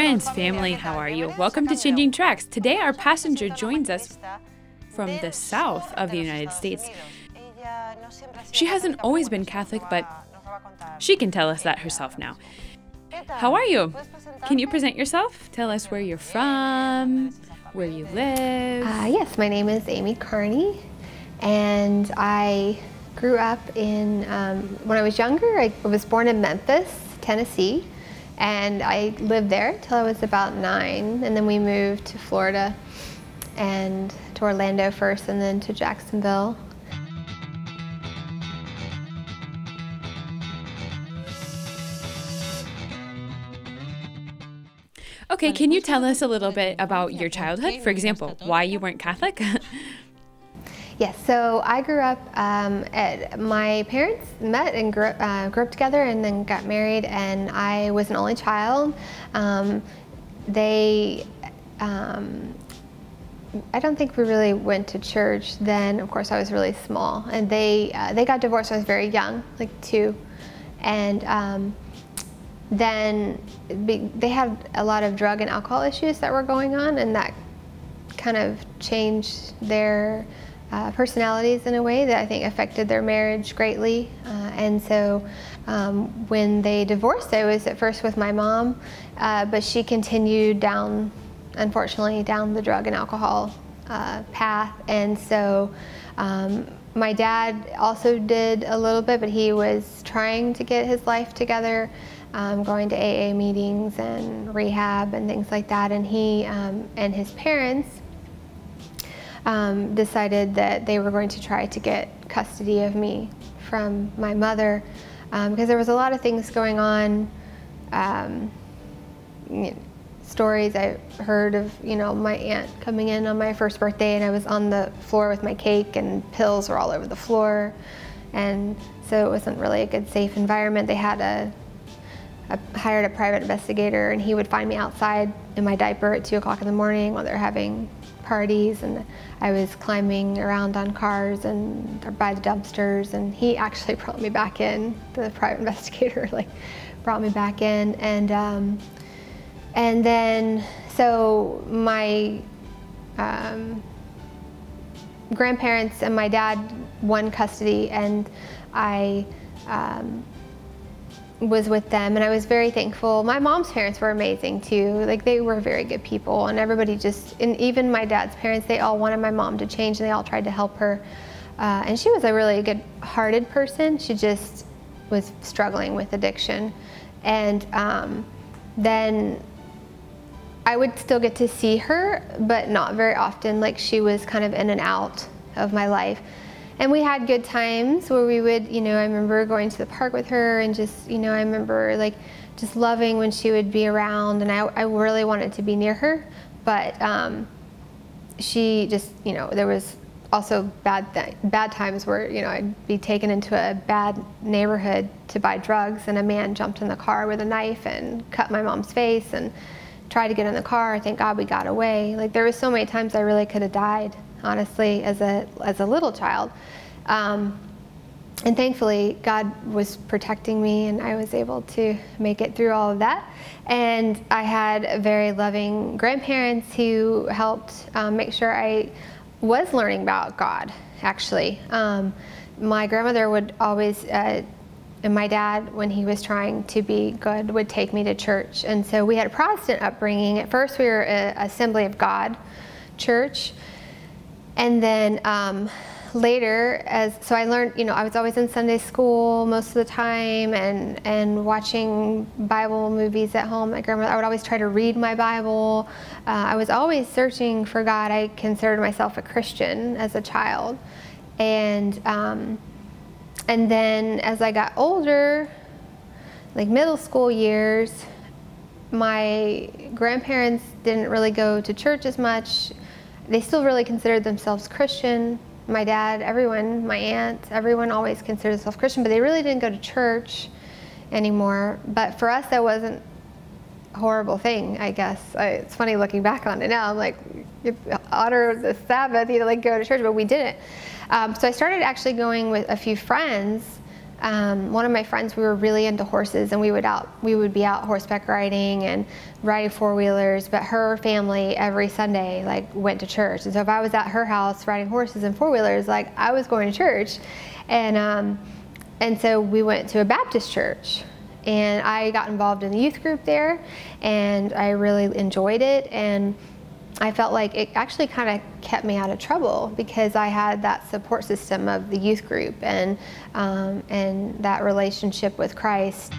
friends, family, how are you? Welcome to Changing Tracks. Today our passenger joins us from the south of the United States. She hasn't always been Catholic, but she can tell us that herself now. How are you? Can you present yourself? Tell us where you're from, where you live. Yes, my name is Amy Karney, and I grew up in, when I was younger, I was born in Memphis, Tennessee, and I lived there till I was about 9, and then we moved to Florida and to Orlando first and then to Jacksonville. Okay, can you tell us a little bit about your childhood? For example, why you weren't Catholic? Yes, so I grew up, my parents met and grew up together and then got married, and I was an only child. I don't think we really went to church then. Of course, I was really small, and they got divorced when I was very young, like 2, and then they had a lot of drug and alcohol issues that were going on, and that kind of changed their personalities in a way that I think affected their marriage greatly. And so when they divorced, I was at first with my mom, but she continued down, unfortunately, down the drug and alcohol path. And so my dad also did a little bit, but he was trying to get his life together, going to AA meetings and rehab and things like that. And he and his parents decided that they were going to try to get custody of me from my mother, because there was a lot of things going on, stories I heard of, my aunt coming in on my first birthday and I was on the floor with my cake and pills were all over the floor, and so it wasn't really a good, safe environment. They had hired a private investigator, and he would find me outside in my diaper at 2 o'clock in the morning while they're having parties, and I was climbing around on cars and by the dumpsters, and he actually brought me back in. The private investigator brought me back in, and then so my grandparents and my dad won custody, and I was with them, and I was very thankful. My mom's parents were amazing too. They were very good people, and everybody and even my dad's parents, they all wanted my mom to change, and they all tried to help her. And she was a really good-hearted person. She just was struggling with addiction. And then I would still get to see her, but not very often. She was kind of in and out of my life. And we had good times where we would, I remember going to the park with her, and just, I remember just loving when she would be around, and I really wanted to be near her. But she just, there was also bad times where, I'd be taken into a bad neighborhood to buy drugs, and a man jumped in the car with a knife and cut my mom's face and tried to get in the car. Thank God we got away. There was so many times I really could have died, honestly, as a little child. And thankfully, God was protecting me, and I was able to make it through all of that. And I had very loving grandparents who helped make sure I was learning about God, actually. My grandmother would always, and my dad, when he was trying to be good, would take me to church. And so we had a Protestant upbringing. At first, we were an Assembly of God church. And then later, so I learned, I was always in Sunday school most of the time, and watching Bible movies at home. My grandmother, I would always try to read my Bible. I was always searching for God. I considered myself a Christian as a child. And then as I got older, middle school years, my grandparents didn't really go to church as much. They still really considered themselves Christian. My dad, everyone, my aunt, everyone always considered themselves Christian, but they really didn't go to church anymore. But for us, that wasn't a horrible thing, I guess. It's funny looking back on it now. I'm like, you honor the Sabbath, go to church, but we didn't. So I started actually going with a few friends one of my friends, we were really into horses, and we would be out horseback riding and riding four-wheelers, but her family every Sunday like went to church. And so if I was at her house riding horses and four-wheelers, like I was going to church. And so we went to a Baptist church, and I got involved in the youth group there, and I really enjoyed it. And I felt like it actually kind of kept me out of trouble because I had that support system of the youth group and that relationship with Christ.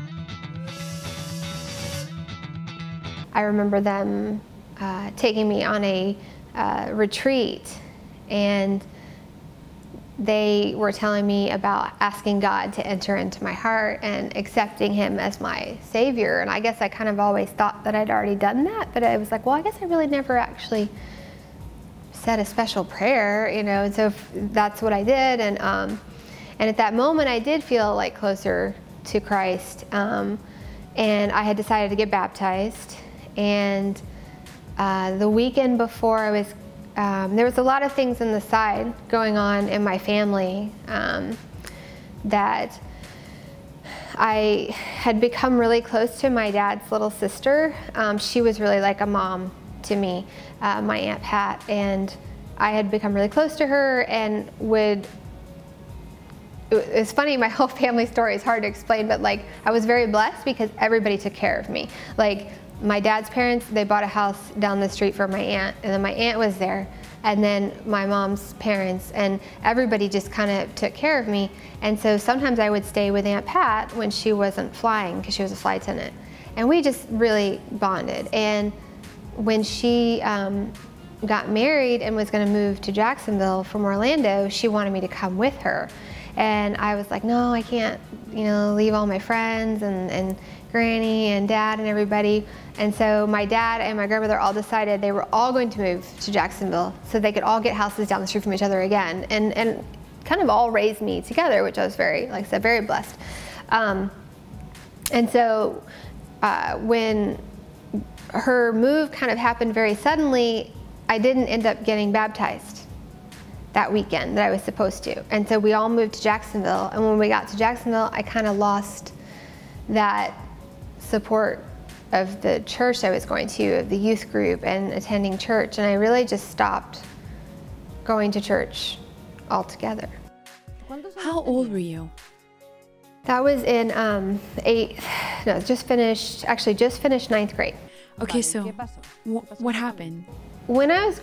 I remember them taking me on a retreat, and they were telling me about asking God to enter into my heart and accepting Him as my Savior. And I guess I kind of always thought that I'd already done that, but I was like, well, I guess I really never actually said a special prayer, you know. And so that's what I did. And at that moment, I did feel like closer to Christ. And I had decided to get baptized. And the weekend before I was there was a lot of things on the side going on in my family that I had become really close to my dad's little sister. She was really like a mom to me, my Aunt Pat, and I had become really close to her and it's funny, my whole family story is hard to explain, but like I was very blessed because everybody took care of me. Like, my dad's parents, they bought a house down the street for my aunt, and then my aunt was there, and then my mom's parents, and everybody just kind of took care of me. And so sometimes I would stay with Aunt Pat when she wasn't flying, because she was a flight attendant, and we just really bonded. And when she got married and was going to move to Jacksonville from Orlando, she wanted me to come with her. And I was like, no, I can't, you know, leave all my friends and Granny and Dad and everybody. And so my dad and my grandmother all decided they were all going to move to Jacksonville so they could all get houses down the street from each other again, and kind of all raised me together, which I was very, like I said, very blessed. And so when her move kind of happened very suddenly, I didn't end up getting baptized that weekend that I was supposed to. And so we all moved to Jacksonville, and when we got to Jacksonville, I kind of lost that support of the church I was going to, of the youth group and attending church, and I really just stopped going to church altogether. How old were you? That was in just finished ninth grade. Okay, so what happened? When I was,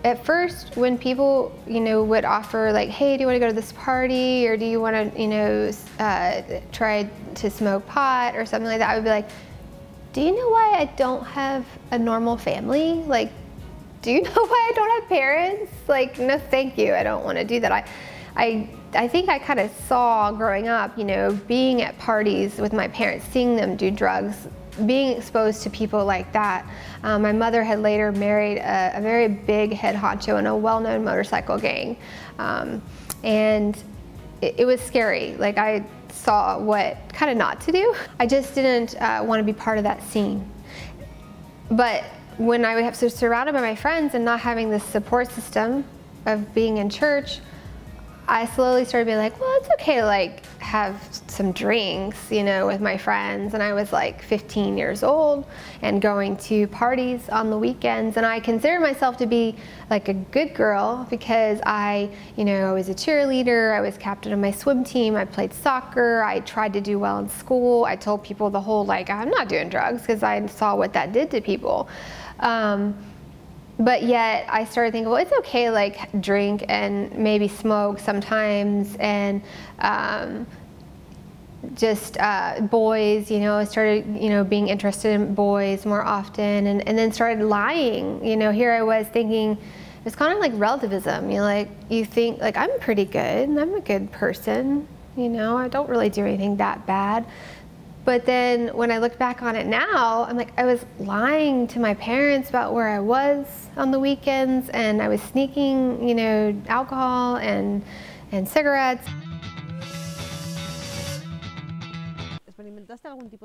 at first, when people, you know, would offer like, hey, do you want to go to this party, or do you want to, you know, try to smoke pot or something like that, I would be like, do you know why I don't have a normal family? Like, do you know why I don't have parents? Like, no, thank you. I don't want to do that. I think I kind of saw growing up, you know, being at parties with my parents, seeing them do drugs, being exposed to people like that. My mother had later married a very big head honcho in a well-known motorcycle gang. And it was scary. Like, I saw what kind of not to do. I just didn't want to be part of that scene. But when I would have to surrounded by my friends and not having this support system of being in church, I slowly started being like, well, it's okay to like have some drinks, you know, with my friends. And I was like 15 years old and going to parties on the weekends. And I consider myself to be like a good girl because I was a cheerleader. I was captain of my swim team. I played soccer. I tried to do well in school. I told people the whole, like, I'm not doing drugs, because I saw what that did to people. But yet I started thinking, well, it's okay to like drink and maybe smoke sometimes, and boys, you know, I started, you know, being interested in boys more often, and then started lying. You know, here I was thinking, it's kind of like relativism. You know, like, you think like, I'm pretty good, I'm a good person, you know, I don't really do anything that bad. But then when I look back on it now, I'm like, I was lying to my parents about where I was on the weekends, and I was sneaking, you know, alcohol and cigarettes.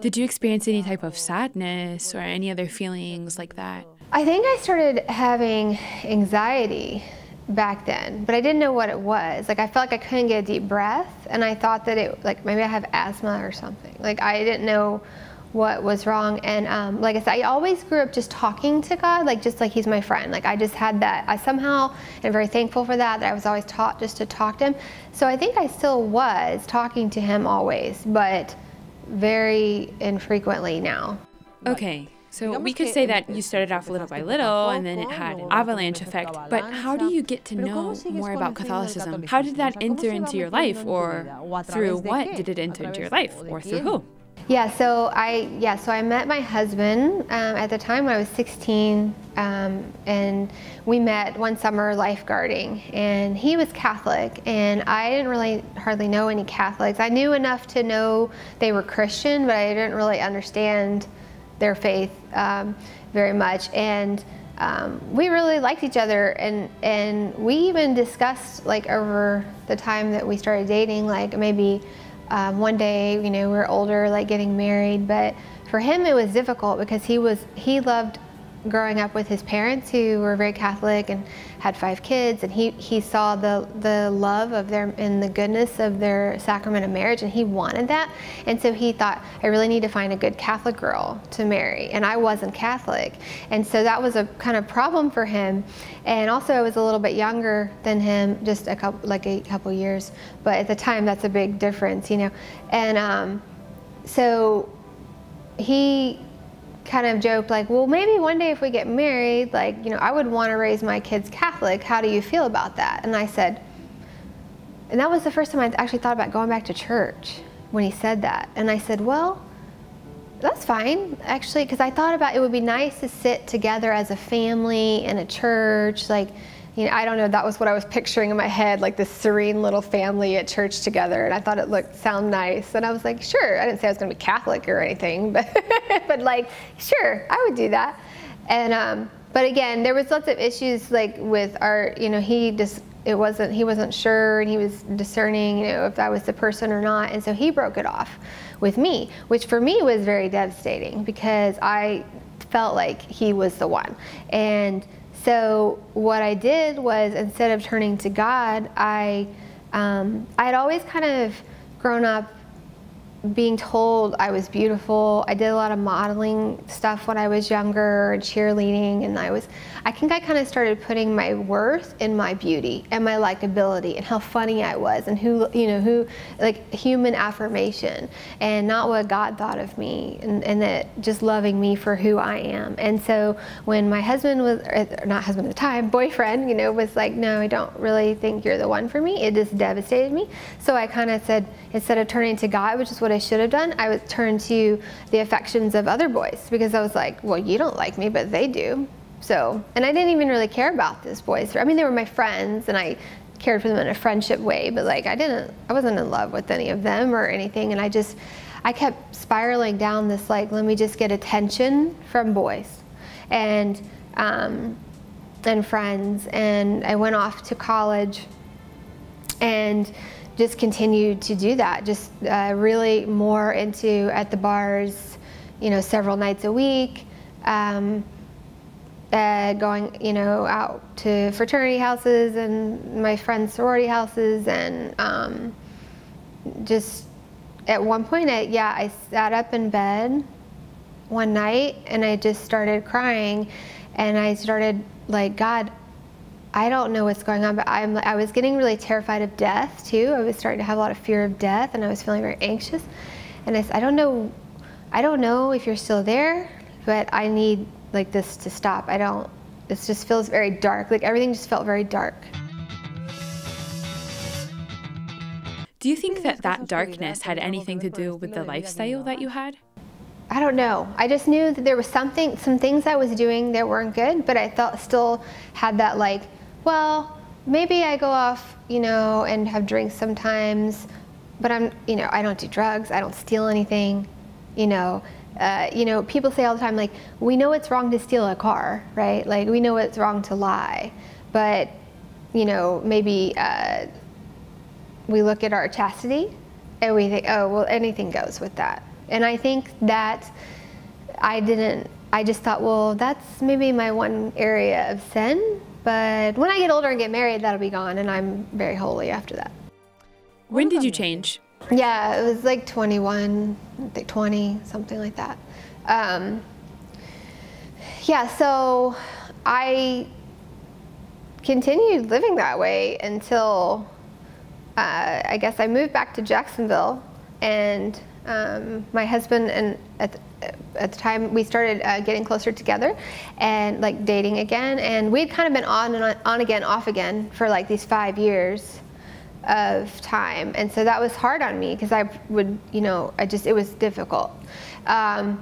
Did you experience any type of sadness or any other feelings like that? I think I started having anxiety back then, but I didn't know what it was. Like I felt like I couldn't get a deep breath, and I thought that it, like maybe I have asthma or something. Like I didn't know what was wrong. And like I said, I always grew up just talking to God, like just like He's my friend. Like I just had that. I somehow am very thankful for that I was always taught just to talk to Him. So I think I still was talking to Him always, but very infrequently now. Okay. So we could say that you started off little by little and then it had an avalanche effect, but how do you get to know more about Catholicism? How did that enter into your life, or through what did it enter into your life, or through who? Yeah, so I met my husband at the time when I was 16, and we met one summer lifeguarding, and he was Catholic, and I didn't really hardly know any Catholics. I knew enough to know they were Christian, but I didn't really understand their faith very much, and we really liked each other, and we even discussed, like, over the time that we started dating, like maybe one day, you know, we were older, like getting married. But for him it was difficult because he loved growing up with his parents who were very Catholic and had 5 kids, and he saw the love of their and the goodness of their sacrament of marriage, and he wanted that. And so he thought, I really need to find a good Catholic girl to marry, and I wasn't Catholic, and so that was a kind of problem for him. And also I was a little bit younger than him, just a couple years, but at the time that's a big difference, you know. And so he kind of joked, like, well, maybe one day if we get married, like, you know, I would want to raise my kids Catholic. How do you feel about that? And I said, and that was the first time I actually thought about going back to church when he said that. And I said, well, that's fine, actually, because I thought about it would be nice to sit together as a family in a church, like, you know, I don't know, that was what I was picturing in my head, like this serene little family at church together, and I thought it sounded nice, and I was like, sure. I didn't say I was going to be Catholic or anything, but but like, sure, I would do that. And but again, there was lots of issues, like with our, you know, he wasn't sure, and he was discerning, you know, if I was the person or not, and so he broke it off with me, which for me was very devastating because I felt like he was the one. And so what I did was, instead of turning to God, I'd always kind of grown up being told I was beautiful. I did a lot of modeling stuff when I was younger, and cheerleading, and I think I kind of started putting my worth in my beauty and my likability and how funny I was, and who, like, human affirmation, and not what God thought of me, and that just loving me for who I am. And so when my husband was, or not husband at the time, boyfriend, you know, was like, no, I don't really think you're the one for me, it just devastated me. So I kind of said, instead of turning to God, which is what I should have done, I would turn to the affections of other boys, because I was like, well, you don't like me, but they do. So, and I didn't even really care about these boys. I mean, they were my friends, and I cared for them in a friendship way, but like I wasn't in love with any of them or anything. And I kept spiraling down this, like, let me just get attention from boys and friends. And I went off to college and just continued to do that, just really more into at the bars, you know, several nights a week, going, you know, out to fraternity houses and my friends' sorority houses, and just at one point, I sat up in bed one night and I just started crying, and I started like, God, I don't know what's going on, but I was getting really terrified of death too. I was starting to have a lot of fear of death, and I was feeling very anxious. And I said, I don't know if you're still there, but I need, like, this to stop. This just feels very dark. Like, everything just felt very dark. Do you think that darkness had anything to do with the lifestyle that you had? I don't know. I just knew that there was some things I was doing that weren't good, but I still had that, like, well, maybe I go off, you know, and have drinks sometimes, but you know, I don't do drugs, I don't steal anything, you know. People say all the time, like, we know it's wrong to steal a car, right? Like, we know it's wrong to lie, but, you know, maybe we look at our chastity and we think, oh, well, anything goes with that. And I think that I just thought, well, that's maybe my one area of sin, But when I get older and get married, that'll be gone, and I'm very holy after that. When did you change? Yeah, it was like 21, I think 20, something like that. Yeah, so I continued living that way until I guess I moved back to Jacksonville, and my husband and at the time we started getting closer together and like dating again, and we'd kind of been on again, off again for like these 5 years of time, and so that was hard on me because I would, it was difficult. And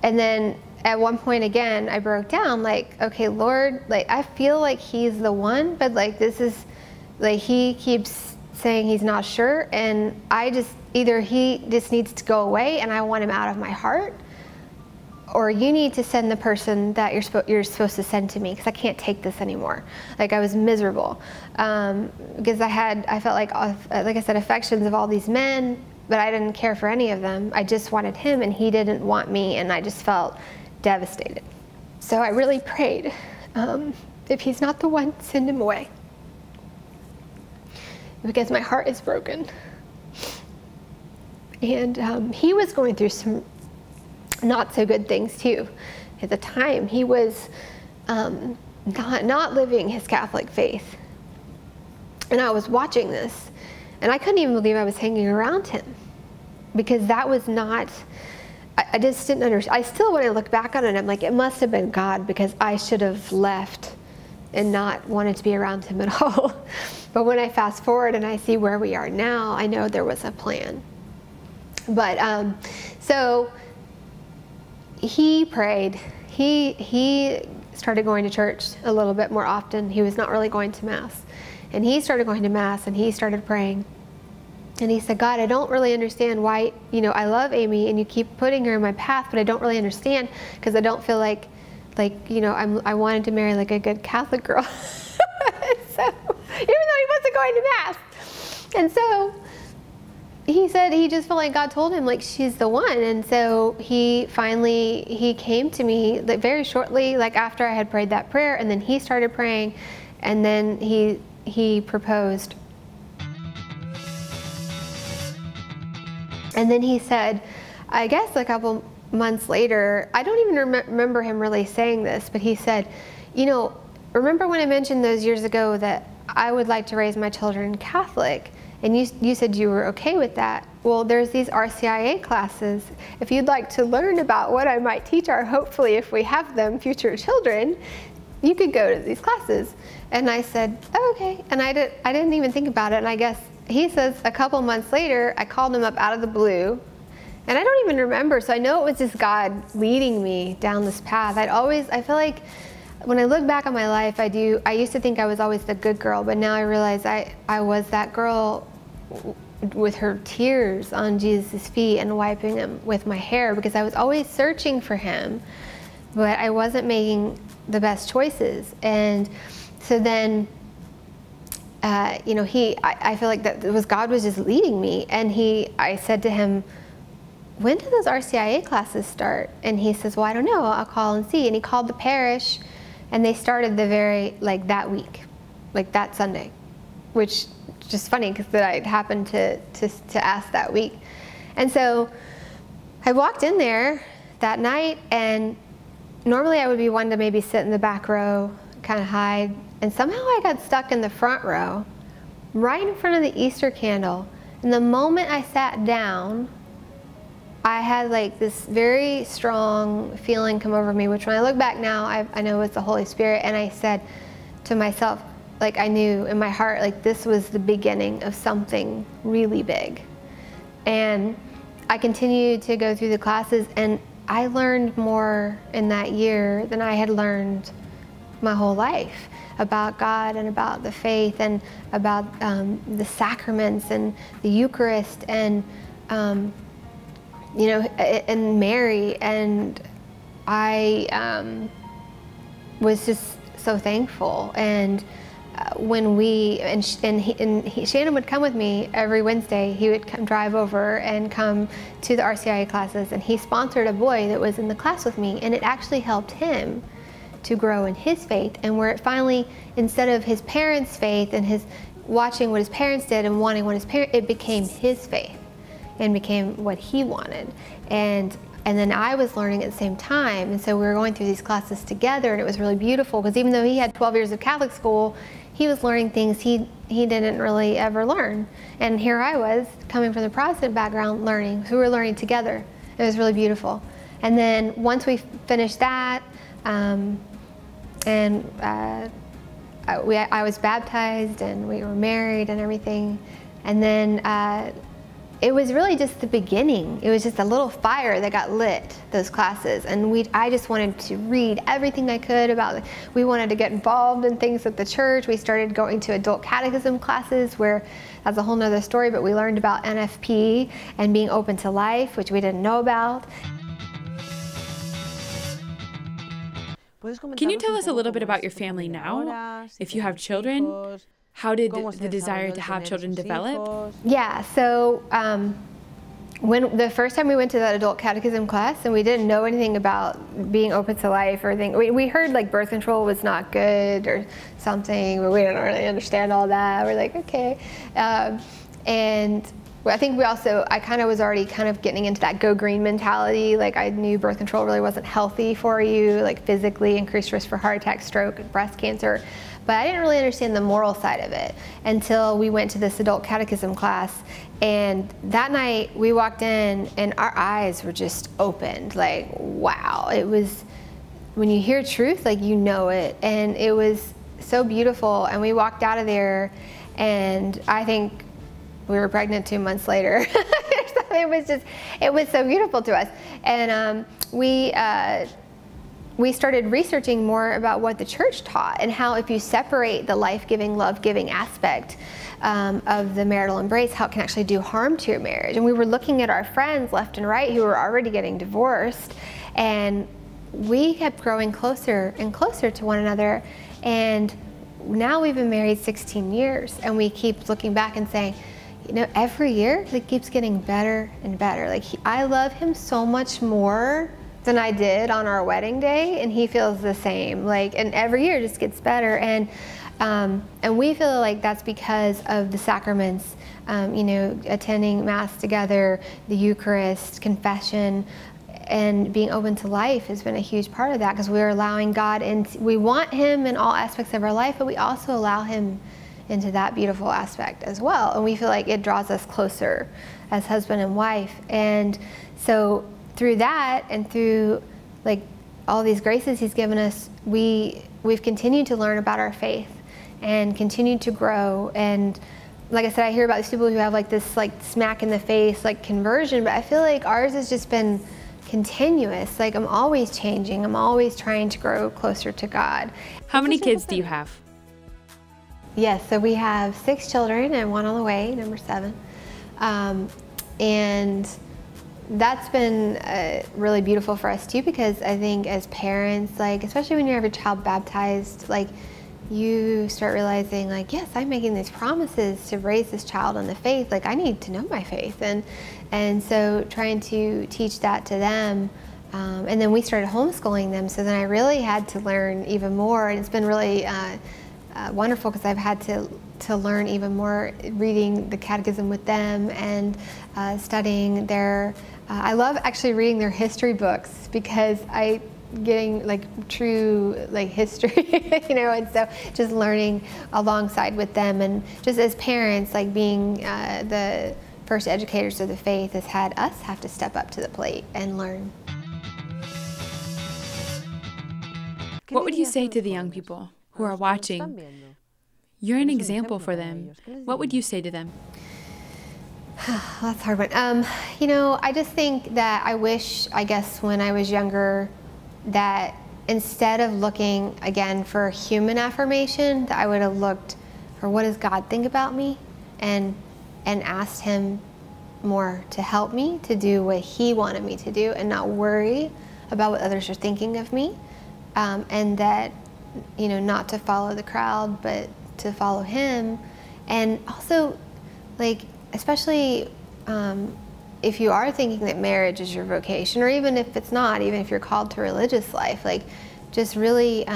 then at one point again, I broke down, like, okay, Lord, like I feel like he's the one, but like this is, like he keeps saying he's not sure, and either he just needs to go away and I want him out of my heart, or you need to send the person that you're supposed to send to me, because I can't take this anymore. Like I was miserable because I felt like I said, affections of all these men, but I didn't care for any of them. I just wanted him and he didn't want me, and I just felt devastated. So I really prayed, if he's not the one, send him away, because my heart is broken. And he was going through some not so good things too. At the time, he was not living his Catholic faith. And I was watching this, and I couldn't even believe I was hanging around him, because that was not, I just didn't understand. I still, when I look back on it, I'm like, it must have been God, because I should have left and not wanted to be around him at all. But when I fast forward and I see where we are now, I know there was a plan. But so he prayed. He started going to church a little bit more often. He was not really going to Mass. And he started going to Mass, and he started praying. And he said, God, I don't really understand why, I love Amy and you keep putting her in my path, but I don't really understand, because I don't feel like I wanted to marry like a good Catholic girl. So, even though he wasn't going to Mass. And so he said he just felt like God told him, like, she's the one. And so he came to me like very shortly, like after I had prayed that prayer, and then he started praying, and then he proposed. And then he said, I guess a couple months later, I don't even remember him really saying this, but he said, remember when I mentioned those years ago that I would like to raise my children Catholic? And you said you were okay with that. Well, there's these RCIA classes. If you'd like to learn about what I might teach our, hopefully, if we have them, future children, you could go to these classes. And I said, oh, okay. And I didn't even think about it. And I guess he says a couple months later, I called him up out of the blue. And I don't even remember. So I know it was just God leading me down this path. I feel like when I look back on my life, I used to think I was always the good girl, but now I realize I was that girl with her tears on Jesus' feet and wiping them with my hair, because I was always searching for him, but I wasn't making the best choices. And so then, I feel like that was God was just leading me. And I said to him, when do those RCIA classes start? And he says, well, I don't know, I'll call and see. And he called the parish, and they started that week, like that Sunday, which is just funny because I happened to ask that week. And so I walked in there that night, and normally I would be one to maybe sit in the back row, kind of hide, and somehow I got stuck in the front row, right in front of the Easter candle. And the moment I sat down, I had like this very strong feeling come over me, which when I look back now, I know it's the Holy Spirit. And I said to myself, like, I knew in my heart, like, this was the beginning of something really big. And I continued to go through the classes, and I learned more in that year than I had learned my whole life about God and about the faith and about the sacraments and the Eucharist and and Mary. And I was just so thankful. And when Shannon would come with me every Wednesday. He would drive over and come to the RCIA classes, and he sponsored a boy that was in the class with me, and it actually helped him to grow in his faith, and where it finally, instead of his parents' faith and his watching what his parents did and wanting what his parents, it became his faith and became what he wanted. And then I was learning at the same time, and so we were going through these classes together, and it was really beautiful because even though he had 12 years of Catholic school, he was learning things he didn't really ever learn. And here I was, coming from the Protestant background, learning. So we were learning together. It was really beautiful. And then once we finished that, I was baptized and we were married and everything. And then it was really just the beginning. It was just a little fire that got lit, those classes. And I just wanted to read everything I could about it. We wanted to get involved in things at the church. We started going to adult catechism classes where that's a whole nother story, but we learned about NFP and being open to life, which we didn't know about. Can you tell us a little bit about your family now? If you have children, how did the desire to have children develop? Yeah, so when the first time we went to that adult catechism class and we didn't know anything about being open to life or anything, we heard like birth control was not good or something, but we didn't really understand all that. We're like, okay. And I think I kind of was already kind of getting into that go green mentality. Like I knew birth control really wasn't healthy for you, like physically, increased risk for heart attack, stroke, and breast cancer. But I didn't really understand the moral side of it until we went to this adult catechism class. And that night we walked in and our eyes were just opened. Like, wow. It was, when you hear truth, like you know it. And it was so beautiful. And we walked out of there and I think we were pregnant 2 months later. It was so beautiful to us. And we started researching more about what the church taught and how if you separate the life-giving, love-giving aspect of the marital embrace, how it can actually do harm to your marriage. And we were looking at our friends left and right who were already getting divorced, and we kept growing closer and closer to one another. And now we've been married 16 years, and we keep looking back and saying, you know, every year it keeps getting better and better. Like I love him so much more than I did on our wedding day, and he feels the same. Like, and every year it just gets better. And we feel like that's because of the sacraments, you know, attending Mass together, the Eucharist, confession, and being open to life has been a huge part of that, because we're allowing God in. We want him in all aspects of our life, but we also allow him into that beautiful aspect as well. And we feel like it draws us closer as husband and wife. And so through that and through like all these graces he's given us, we've continued to learn about our faith and continued to grow. And like I said, I hear about these people who have like this like smack in the face like conversion, but I feel like ours has just been continuous. Like I'm always changing. I'm always trying to grow closer to God. How many kids do you have? Yes, so we have 6 children and 1 on the way, number 7. And that's been really beautiful for us too, because I think as parents, like especially when you have your child baptized, like you start realizing like, yes, I'm making these promises to raise this child in the faith. Like I need to know my faith. And so trying to teach that to them. And then we started homeschooling them. So then I really had to learn even more. And it's been really wonderful because I've had to learn even more, reading the catechism with them and studying their, I love actually reading their history books, because getting like true like history, you know, and so just learning alongside with them, and just as parents, like being the first educators of the faith has had us have to step up to the plate and learn. What would you say to the young people who are watching? You're an example for them. What would you say to them? That's a hard one. You know, I just think that I wish, I guess, when I was younger, that instead of looking, again, for human affirmation, that I would have looked for what does God think about me, and asked him more to help me to do what he wanted me to do and not worry about what others are thinking of me. And that, you know, not to follow the crowd, but to follow him. And also, like, especially if you are thinking that marriage is your vocation, or even if it's not, even if you're called to religious life, like just really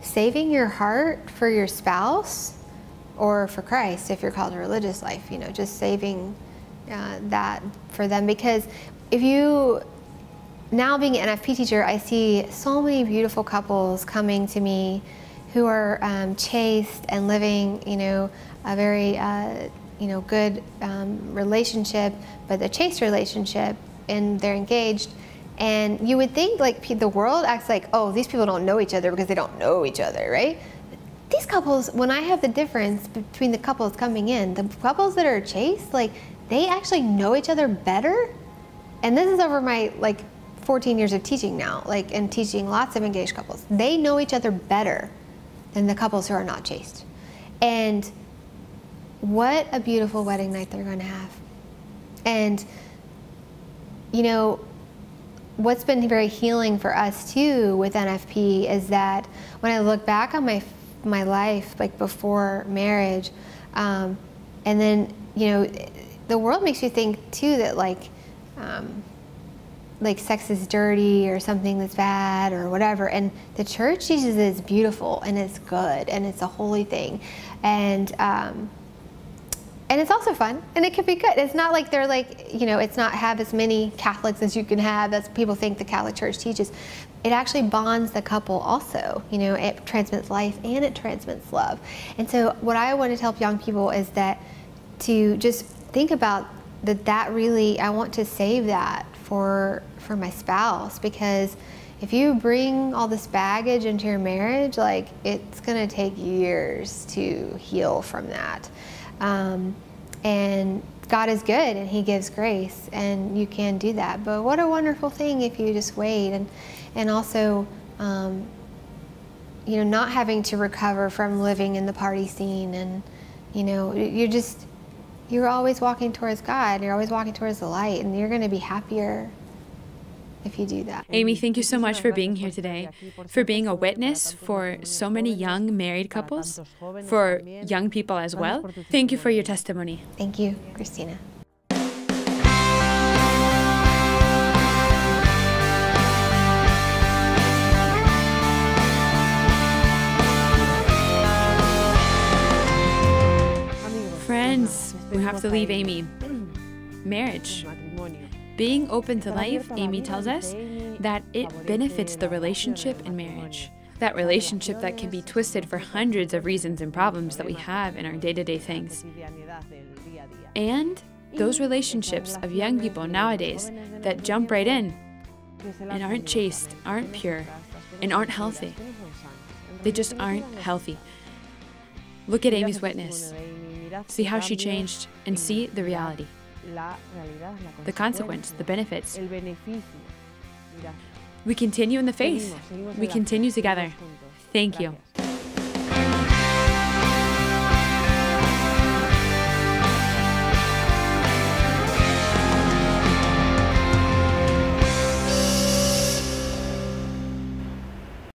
saving your heart for your spouse or for Christ, if you're called to religious life, you know, just saving that for them. Because if you, now being an NFP teacher, I see so many beautiful couples coming to me who are chaste and living, you know, a very, you know, good relationship, but a chaste relationship, and they're engaged. And you would think, like, the world acts like, oh, these people don't know each other because they don't know each other, right? These couples, when I have the difference between the couples coming in, the couples that are chaste, like, they actually know each other better. And this is over my, like, 14 years of teaching now, like, and teaching lots of engaged couples. They know each other better than the couples who are not chaste. And what a beautiful wedding night they're going to have. And, you know, what's been very healing for us too with NFP is that when I look back on my life, like before marriage, and then, you know, the world makes you think too that like sex is dirty or something that's bad or whatever, and the church teaches it's beautiful and it's good and it's a holy thing, and it's also fun, and it can be good. It's not like they're like, you know, it's not have as many Catholics as you can have, as people think the Catholic Church teaches. It actually bonds the couple also. You know, it transmits life and it transmits love. And so what I want to help young people is that to just think about that really, I want to save that for my spouse, because if you bring all this baggage into your marriage, like, it's going to take years to heal from that. And God is good and He gives grace, and you can do that. But what a wonderful thing if you just wait, and also, you know, not having to recover from living in the party scene, and, you know, you're always walking towards God, you're always walking towards the light, and you're going to be happier if you do that. Amy, thank you so much for being here today, for being a witness for so many young married couples, for young people as well. Thank you for your testimony. Thank you, Christina. Friends, we have to leave Amy. Marriage. Being open to life, Amy tells us, that it benefits the relationship in marriage. That relationship that can be twisted for hundreds of reasons and problems that we have in our day-to-day things. And those relationships of young people nowadays that jump right in and aren't chaste, aren't pure, and aren't healthy. They just aren't healthy. Look at Amy's witness. See how she changed, and see the reality. The consequence, the benefits. We continue in the faith. We continue together. Thank you.